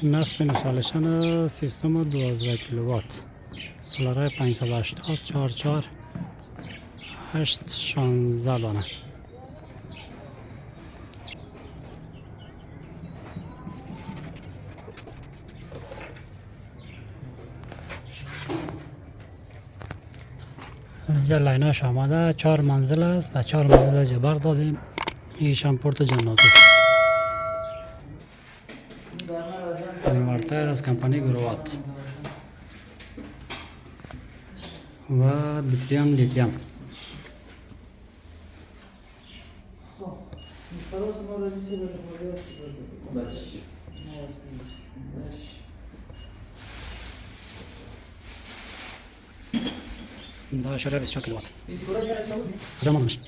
نصب انستالیشن سیستم 12 کیلووات سولر 580 44 8 16 دانه. اینجا لایناش آماده، 4 منزل است و 4 منزل جبر دادیم. ایش هم پورت جناتی انورتر از کمپانی گرووات و بطری هم لیتیم. ده شرح 24 کیلووات. کجا مامش؟